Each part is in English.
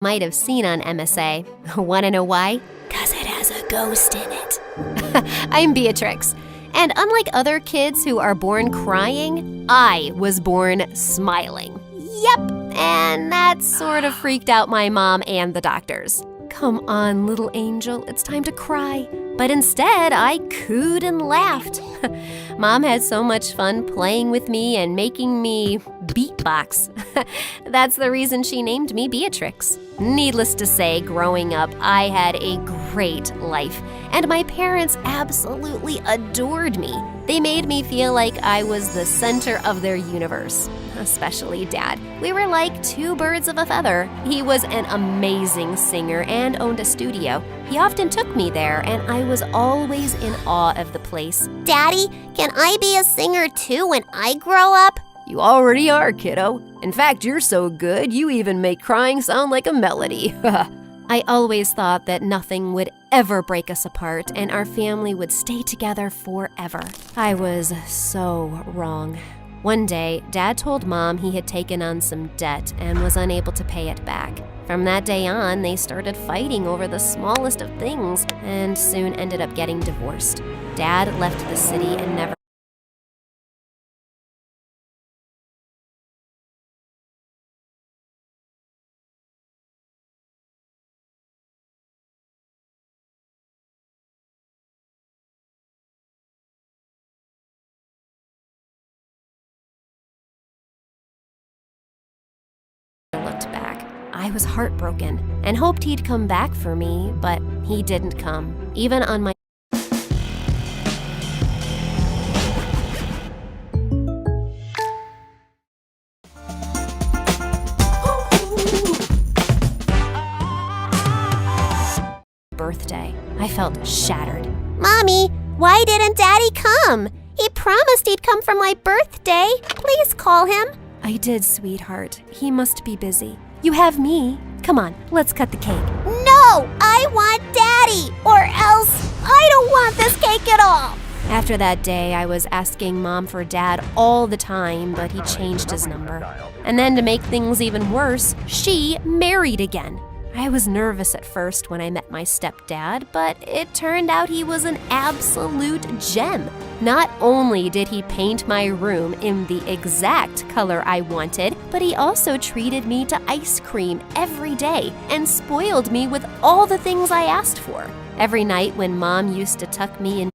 might have seen on MSA. Wanna know why? 'Cause it has a ghost in it. I'm Beatrix. And unlike other kids who are born crying, I was born smiling. Yep, and that sort of freaked out my mom and the doctors. Come on, little angel, it's time to cry. But instead, I cooed and laughed. Mom had so much fun playing with me and making me beatbox. That's the reason she named me Beatrix. Needless to say, growing up, I had a great life, and my parents absolutely adored me. They made me feel like I was the center of their universe, especially Dad. We were like two birds of a feather. He was an amazing singer and owned a studio. He often took me there, and I was always in awe of the place. Daddy, can I be a singer too when I grow up? You already are, kiddo. In fact, you're so good, you even make crying sound like a melody. I always thought that nothing would ever break us apart and our family would stay together forever. I was so wrong. One day, Dad told Mom he had taken on some debt and was unable to pay it back. From that day on, they started fighting over the smallest of things and soon ended up getting divorced. Dad left the city and never looked back. I was heartbroken and hoped he'd come back for me, but he didn't come, even on my birthday. I felt shattered. Mommy, why didn't Daddy come? He promised he'd come for my birthday. Please call him. I did, sweetheart. He must be busy. You have me. Come on, let's cut the cake. No, I want Daddy, or else I don't want this cake at all. After that day, I was asking Mom for Dad all the time, but he changed his number. And then to make things even worse, she married again. I was nervous at first when I met my stepdad, but it turned out he was an absolute gem. Not only did he paint my room in the exact color I wanted, but he also treated me to ice cream every day and spoiled me with all the things I asked for. Every night when Mom used to tuck me in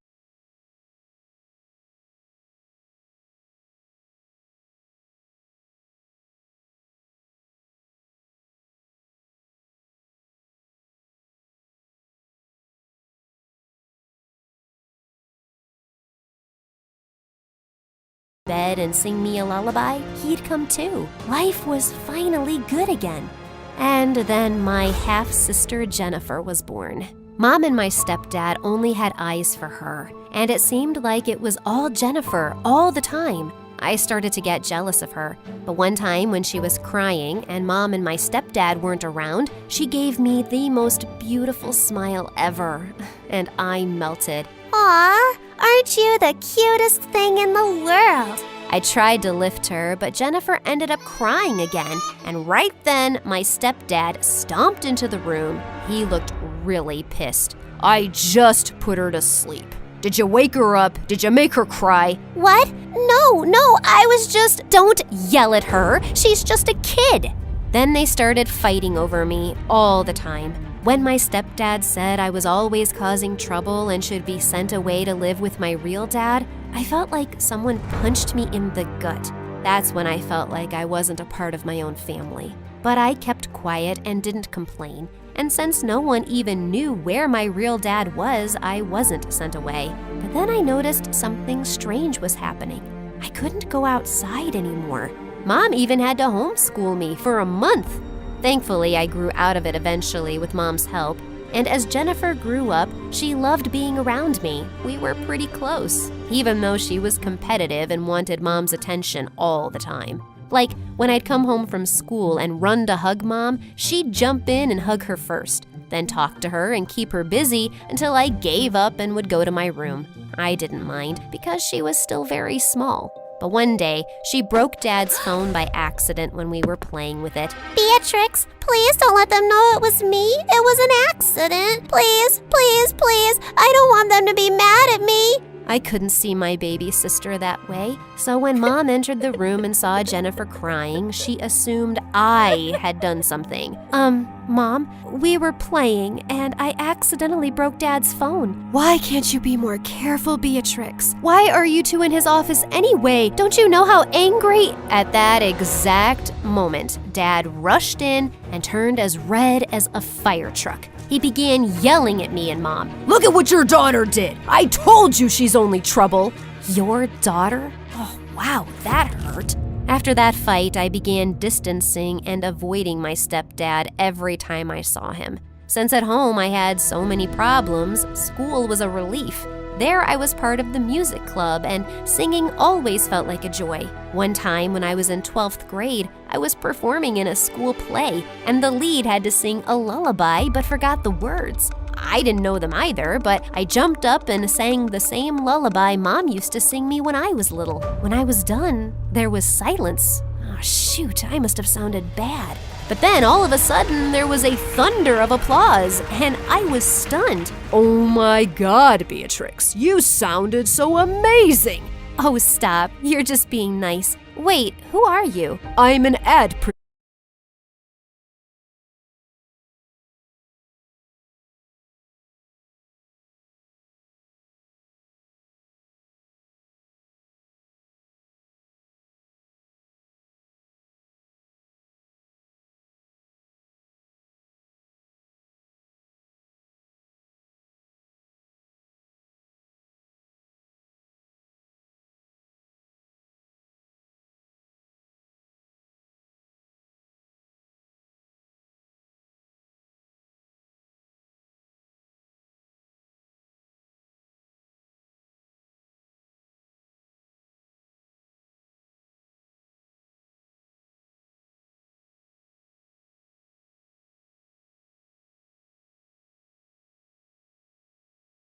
bed and sing me a lullaby, he'd come too. Life was finally good again. And then my half-sister Jennifer was born. Mom and my stepdad only had eyes for her, and it seemed like it was all Jennifer all the time. I started to get jealous of her, but one time when she was crying and Mom and my stepdad weren't around, she gave me the most beautiful smile ever, and I melted. Aw, aren't you the cutest thing in the world? I tried to lift her, but Jennifer ended up crying again, and right then my stepdad stomped into the room. He looked really pissed. I just put her to sleep. Did you wake her up? Did you make her cry? What? No, I was just... Don't yell at her. She's just a kid. Then they started fighting over me all the time. When my stepdad said I was always causing trouble and should be sent away to live with my real dad, I felt like someone punched me in the gut. That's when I felt like I wasn't a part of my own family. But I kept quiet and didn't complain. And since no one even knew where my real dad was, I wasn't sent away. But then I noticed something strange was happening. I couldn't go outside anymore. Mom even had to homeschool me for a month. Thankfully, I grew out of it eventually with Mom's help. And as Jennifer grew up, she loved being around me. We were pretty close, even though she was competitive and wanted Mom's attention all the time. Like, when I'd come home from school and run to hug Mom, she'd jump in and hug her first, then talk to her and keep her busy until I gave up and would go to my room. I didn't mind because she was still very small. But one day, she broke Dad's phone by accident when we were playing with it. Beatrix, please don't let them know it was me. It was an accident. Please, please, please. I don't want them to be mad at me. I couldn't see my baby sister that way, so when Mom entered the room and saw Jennifer crying, she assumed I had done something. Mom, we were playing, and I accidentally broke Dad's phone. Why can't you be more careful, Beatrix? Why are you two in his office anyway? Don't you know how angry? At that exact moment, Dad rushed in and turned as red as a fire truck. He began yelling at me and Mom. Look at what your daughter did! I told you she's only trouble! Your daughter? Oh, wow, that hurt. After that fight, I began distancing and avoiding my stepdad every time I saw him. Since at home I had so many problems, school was a relief. There I was part of the music club, and singing always felt like a joy. One time when I was in 12th grade, I was performing in a school play, and the lead had to sing a lullaby but forgot the words. I didn't know them either, but I jumped up and sang the same lullaby Mom used to sing me when I was little. When I was done, there was silence. Oh, shoot, I must have sounded bad. But then, all of a sudden, there was a thunder of applause, and I was stunned. Oh my God, Beatrix, you sounded so amazing! Oh, stop, you're just being nice. Wait, who are you? I'm an ad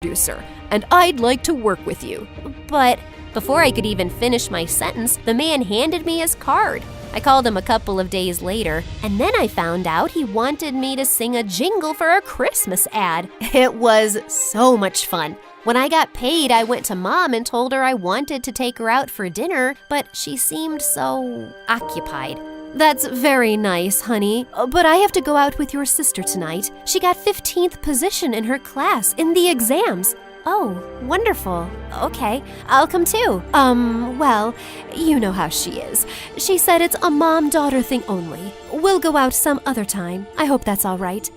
producer, and I'd like to work with you. But before I could even finish my sentence, the man handed me his card. I called him a couple of days later, and then I found out he wanted me to sing a jingle for a Christmas ad. It was so much fun. When I got paid, I went to Mom and told her I wanted to take her out for dinner, but she seemed so occupied. That's very nice, honey, but I have to go out with your sister tonight. She got 15th position in her class in the exams. Oh, wonderful. Okay, I'll come too. Well, you know how she is. She said it's a mom-daughter thing only. We'll go out some other time. I hope that's all right.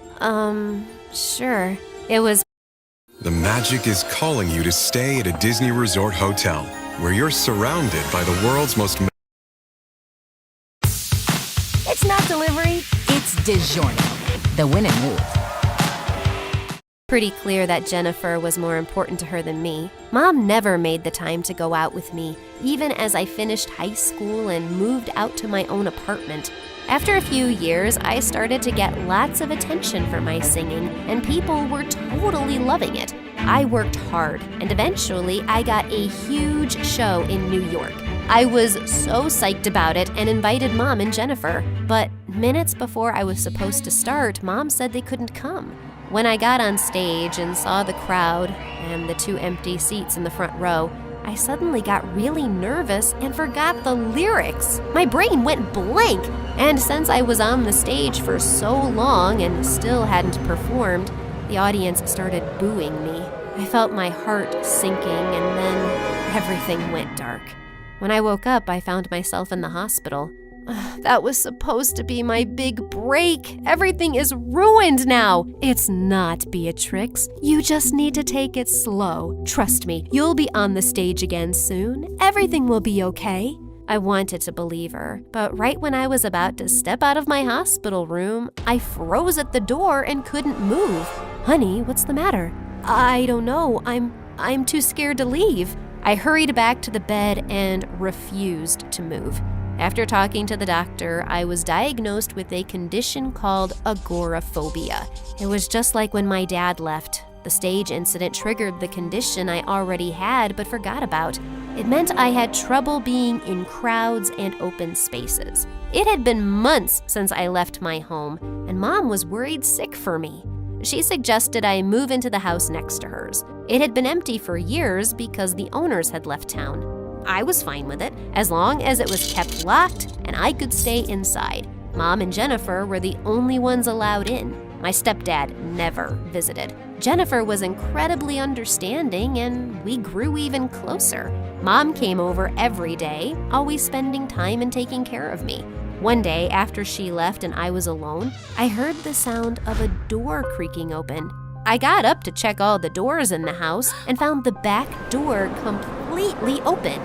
Sure. It was... The magic is calling you to stay at a Disney Resort hotel, where you're surrounded by the world's most... It's not delivery, it's DiGiorno, the winning move. Pretty clear that Jennifer was more important to her than me. Mom never made the time to go out with me, even as I finished high school and moved out to my own apartment. After a few years, I started to get lots of attention for my singing, and people were totally loving it. I worked hard, and eventually I got a huge show in New York. I was so psyched about it and invited Mom and Jennifer. But minutes before I was supposed to start, Mom said they couldn't come. When I got on stage and saw the crowd and the 2 empty seats in the front row, I suddenly got really nervous and forgot the lyrics. My brain went blank, and since I was on the stage for so long and still hadn't performed, the audience started booing me. I felt my heart sinking, and then everything went dark. When I woke up, I found myself in the hospital. That was supposed to be my big break. Everything is ruined now. It's not, Beatrix. You just need to take it slow. Trust me, you'll be on the stage again soon. Everything will be okay. I wanted to believe her, but right when I was about to step out of my hospital room, I froze at the door and couldn't move. Honey, what's the matter? I don't know. I'm too scared to leave. I hurried back to the bed and refused to move. After talking to the doctor, I was diagnosed with a condition called agoraphobia. It was just like when my dad left. The stage incident triggered the condition I already had but forgot about. It meant I had trouble being in crowds and open spaces. It had been months since I left my home, and Mom was worried sick for me. She suggested I move into the house next to hers. It had been empty for years because the owners had left town. I was fine with it, as long as it was kept locked and I could stay inside. Mom and Jennifer were the only ones allowed in. My stepdad never visited. Jennifer was incredibly understanding, and we grew even closer. Mom came over every day, always spending time and taking care of me. One day, after she left and I was alone, I heard the sound of a door creaking open. I got up to check all the doors in the house and found the back door completely open.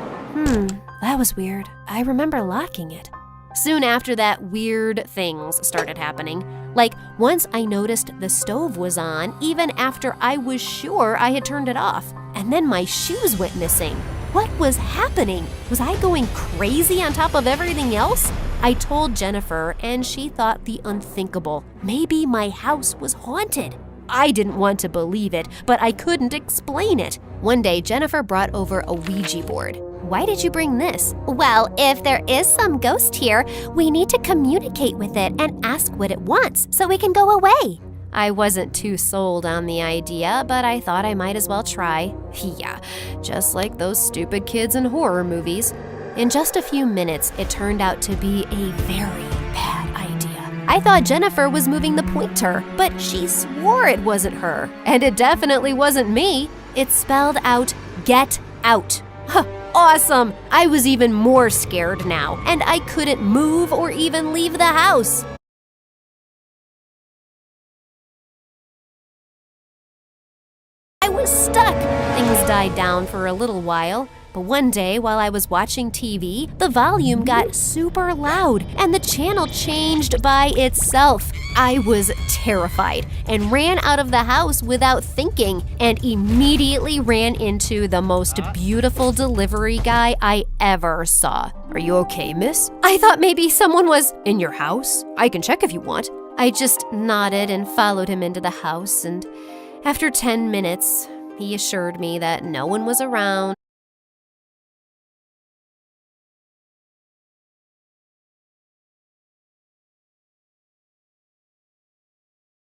That was weird. I remember locking it. Soon after that, weird things started happening. Like, once I noticed the stove was on, even after I was sure I had turned it off. And then my shoes went missing. What was happening? Was I going crazy on top of everything else? I told Jennifer, and she thought the unthinkable. Maybe my house was haunted. I didn't want to believe it, but I couldn't explain it. One day, Jennifer brought over a Ouija board. Why did you bring this? Well, if there is some ghost here, we need to communicate with it and ask what it wants so we can go away. I wasn't too sold on the idea, but I thought I might as well try. Yeah, just like those stupid kids in horror movies. In just a few minutes, it turned out to be a very bad idea. I thought Jennifer was moving the pointer, but she swore it wasn't her. And it definitely wasn't me. It spelled out, "Get out." Huh. Awesome! I was even more scared now, and I couldn't move or even leave the house. I was stuck. Things died down for a little while, but one day while I was watching TV, the volume got super loud and the channel changed by itself. I was terrified and ran out of the house without thinking and immediately ran into the most beautiful delivery guy I ever saw. "Are you okay, miss? I thought maybe someone was in your house. I can check if you want." I just nodded and followed him into the house, and after 10 minutes, he assured me that no one was around.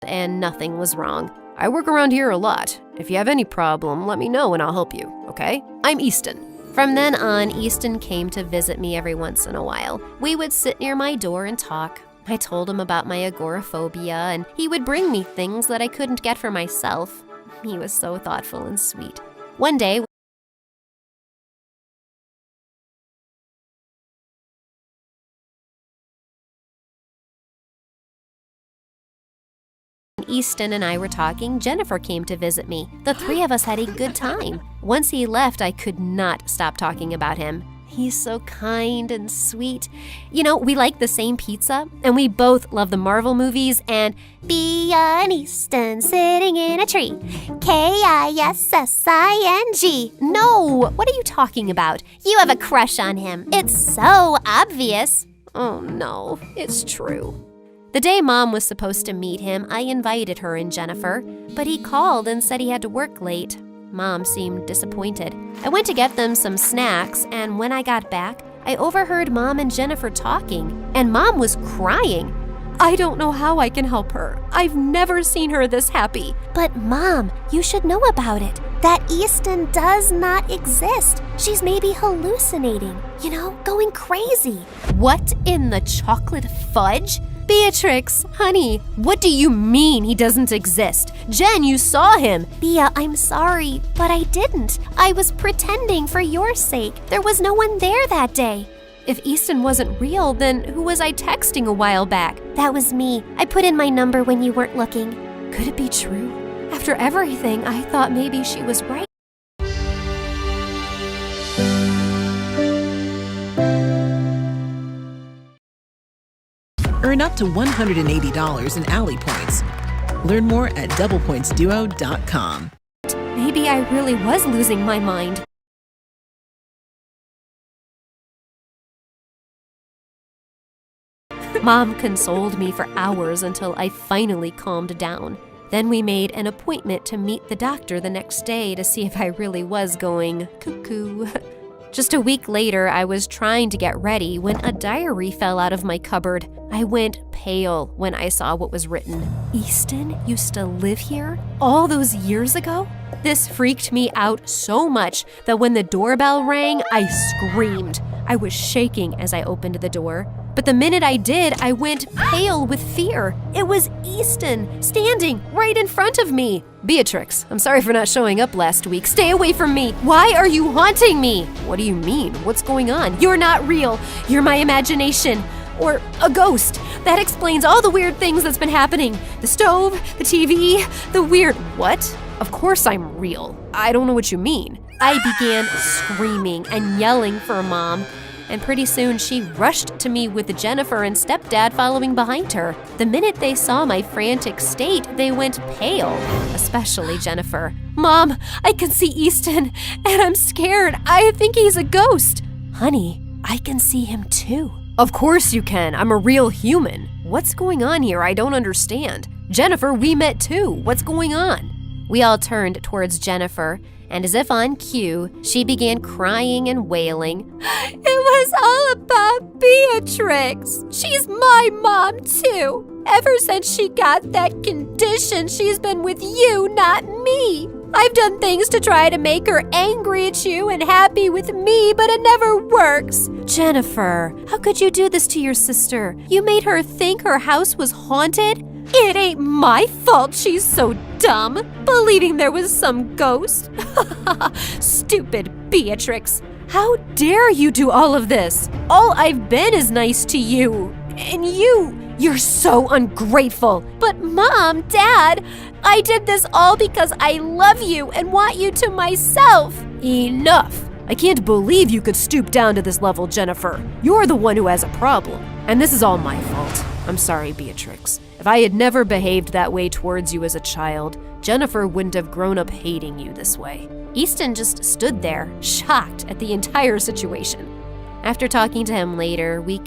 And nothing was wrong. "I work around here a lot. If you have any problem, let me know and I'll help you, okay? I'm Easton." From then on, Easton came to visit me every once in a while. We would sit near my door and talk. I told him about my agoraphobia, and he would bring me things that I couldn't get for myself. He was so thoughtful and sweet. One day, Easton and I were talking, Jennifer came to visit me. The three of us had a good time. Once he left, I could not stop talking about him. He's so kind and sweet. You know, we like the same pizza, and we both love the Marvel movies and Be an Easton sitting in a tree. Kissing. No! What are you talking about? You have a crush on him. It's so obvious. Oh no, it's true. The day Mom was supposed to meet him, I invited her and Jennifer, but he called and said he had to work late. Mom seemed disappointed. I went to get them some snacks, and when I got back, I overheard Mom and Jennifer talking, and Mom was crying. I don't know how I can help her. I've never seen her this happy. But Mom, you should know about it. That Easton does not exist. She's maybe hallucinating, going crazy. What in the chocolate fudge? Beatrix, honey, what do you mean he doesn't exist? Jen, you saw him. Bea, I'm sorry, but I didn't. I was pretending for your sake. There was no one there that day. If Easton wasn't real, then who was I texting a while back? That was me. I put in my number when you weren't looking. Could it be true? After everything, I thought maybe she was right. Earn up to $180 in Ally points. Learn more at doublepointsduo.com. Maybe I really was losing my mind. Mom consoled me for hours until I finally calmed down. Then we made an appointment to meet the doctor the next day to see if I really was going cuckoo. Just a week later, I was trying to get ready when a diary fell out of my cupboard. I went pale when I saw what was written. Easton used to live here all those years ago? This freaked me out so much that when the doorbell rang, I screamed. I was shaking as I opened the door. But the minute I did, I went pale with fear. It was Easton, standing right in front of me. Beatrix, I'm sorry for not showing up last week. Stay away from me. Why are you haunting me? What do you mean? What's going on? You're not real. You're my imagination. Or a ghost. That explains all the weird things that's been happening. The stove, the TV, the weird… What? Of course I'm real. I don't know what you mean. I began screaming and yelling for Mom. And pretty soon she rushed to me with Jennifer and stepdad following behind her. The minute they saw my frantic state, they went pale, especially Jennifer. Mom, I can see Easton, and I'm scared. I think he's a ghost. Honey, I can see him too. Of course you can. I'm a real human. What's going on here? I don't understand. Jennifer, we met too. What's going on? We all turned towards Jennifer, and as if on cue, she began crying and wailing. It was all about Beatrix. She's my mom too. Ever since she got that condition, she's been with you, not me. I've done things to try to make her angry at you and happy with me, but it never works. Jennifer, how could you do this to your sister? You made her think her house was haunted? It ain't my fault she's so dumb, believing there was some ghost. Stupid Beatrix. How dare you do all of this? All I've been is nice to you. And you're so ungrateful. But Mom, Dad, I did this all because I love you and want you to myself. Enough. I can't believe you could stoop down to this level, Jennifer. You're the one who has a problem. And this is all my fault. I'm sorry, Beatrix. If I had never behaved that way towards you as a child, Jennifer wouldn't have grown up hating you this way. Easton just stood there, shocked at the entire situation. After talking to him later, we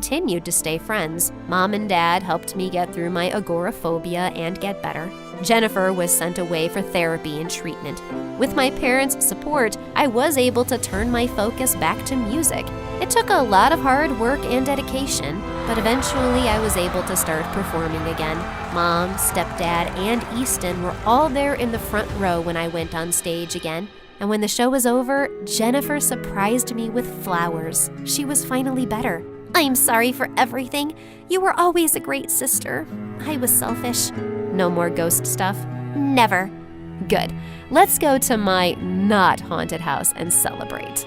continued to stay friends. Mom and Dad helped me get through my agoraphobia and get better. Jennifer was sent away for therapy and treatment. With my parents' support, I was able to turn my focus back to music. It took a lot of hard work and dedication, but eventually I was able to start performing again. Mom, stepdad, and Easton were all there in the front row when I went on stage again. And when the show was over, Jennifer surprised me with flowers. She was finally better. I'm sorry for everything. You were always a great sister. I was selfish. No more ghost stuff? Never. Good. Let's go to my not haunted house and celebrate.